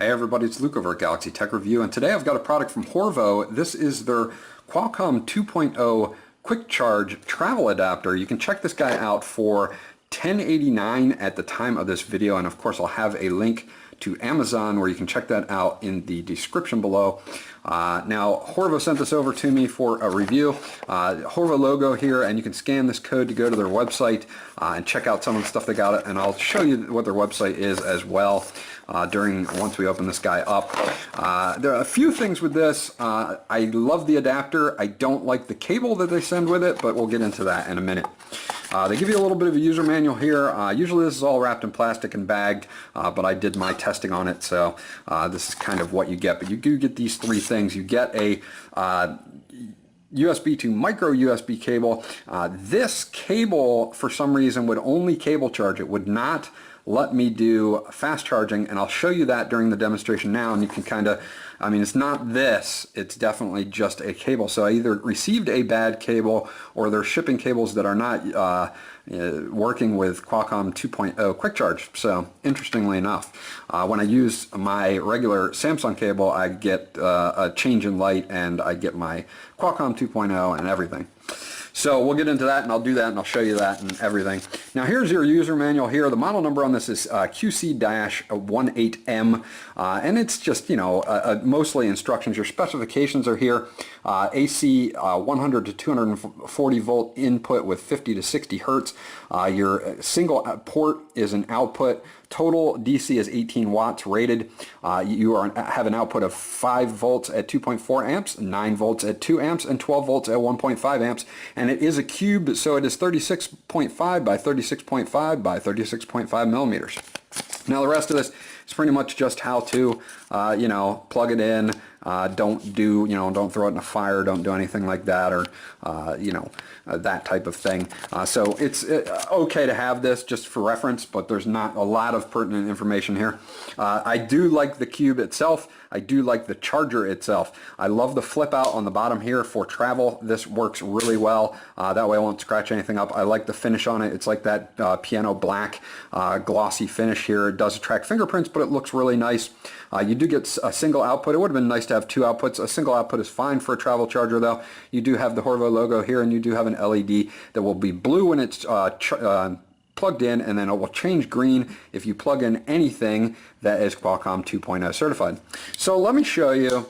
Hey everybody, it's Luke over at Galaxy Tech Review, and today I've got a product from Horevo. This is their Qualcomm 2.0 Quick Charge Travel Adapter. You can check this guy out for $10.89 at the time of this video, and of course I'll have a link to Amazon where you can check that out in the description below. Now, Horevo sent this over to me for a review. Horevo logo here, and you can scan this code to go to their website and check out some of the stuff they got, and I'll show you what their website is as well once we open this guy up. There are a few things with this. I love the adapter. I don't like the cable that they send with it, but we'll get into that in a minute. They give you a little bit of a user manual here. Usually this is all wrapped in plastic and bagged, but I did my testing on it, so this is kind of what you get. But you do get these three things. You get a USB to micro USB cable. This cable, for some reason, would only cable charge. It would not let me do fast charging, and I'll show you that during the demonstration now, and you can kind of, I mean, it's not this, it's definitely just a cable. So I either received a bad cable or they're shipping cables that are not working with Qualcomm 2.0 Quick Charge. So interestingly enough, when I use my regular Samsung cable, I get a change in light and I get my Qualcomm 2.0 and everything. So we'll get into that, and I'll do that, and I'll show you that and everything. Now here's your user manual here. The model number on this is QC-18M, and it's just, you know, mostly instructions. Your specifications are here. AC 100 to 240 volt input with 50 to 60 hertz. Your single port is an output. Total DC is 18 watts rated. You have an output of 5 volts at 2.4 amps, 9 volts at 2 amps, and 12 volts at 1.5 amps. And it is a cube, so it is 36.5 by 36.5 by 36.5 millimeters. Now the rest of this is pretty much just how to, you know, plug it in. Don't throw it in a fire, don't do anything like that, or, you know, that type of thing. So it's okay to have this just for reference, but there's not a lot of pertinent information here. I do like the cube itself. I do like the charger itself. I love the flip out on the bottom here for travel. This works really well. That way I won't scratch anything up. I like the finish on it. It's like that piano black glossy finish here. It does attract fingerprints, but it looks really nice. You do get a single output. It would have been nice to have 2 outputs. A single output is fine for a travel charger though. You do have the Horevo logo here, and you do have an LED that will be blue when it's plugged in, and then it will change green if you plug in anything that is Qualcomm 2.0 certified. So let me show you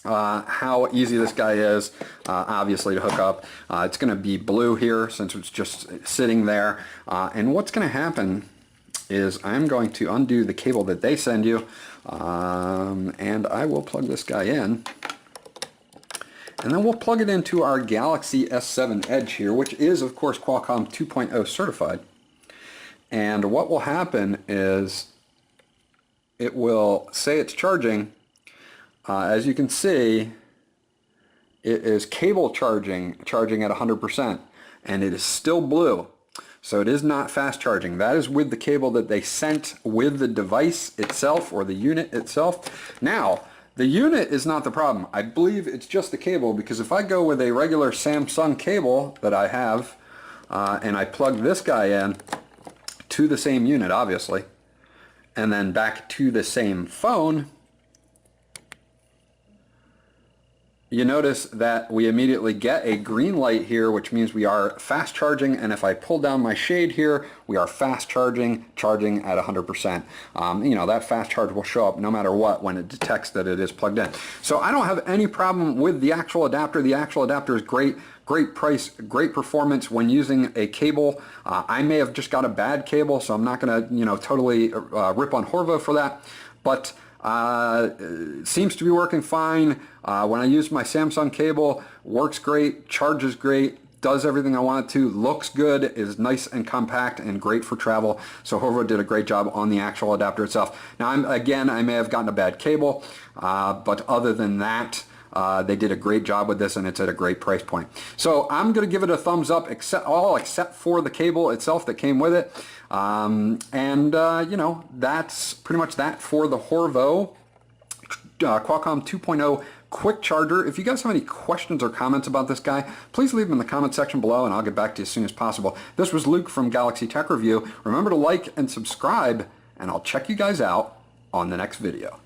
how easy this guy is, obviously, to hook up. It's going to be blue here since it's just sitting there, and what's going to happen is I'm going to undo the cable that they send you, and I will plug this guy in, and then we'll plug it into our Galaxy S7 Edge here, which is of course Qualcomm 2.0 certified. And what will happen is it will say it's charging. As you can see, it is cable charging at 100%, and it is still blue. So it is not fast charging. That is with the cable that they sent with the device itself, or the unit itself. Now, the unit is not the problem. I believe it's just the cable, because if I go with a regular Samsung cable that I have, and I plug this guy in to the same unit, obviously, and then back to the same phone, you notice that we immediately get a green light here, which means we are fast charging, and if I pull down my shade here, we are fast charging at 100%. You know, that fast charge will show up no matter what when it detects that it is plugged in. So I don't have any problem with the actual adapter. The actual adapter is great. Great price, great performance when using a cable. I may have just got a bad cable, so I'm not going to, you know, totally rip on Horevo for that, but it seems to be working fine. When I use my Samsung cable, works great, charges great, does everything I want it to, looks good, is nice and compact and great for travel. So Horevo did a great job on the actual adapter itself. Now, I may have gotten a bad cable, but other than that, they did a great job with this, and it's at a great price point. So I'm going to give it a thumbs up, except for the cable itself that came with it. You know, that's pretty much that for the Horevo Qualcomm 2.0 Quick Charger. If you guys have any questions or comments about this guy, please leave them in the comment section below, and I'll get back to you as soon as possible. This was Luke from Galaxy Tech Review. Remember to like and subscribe, and I'll check you guys out on the next video.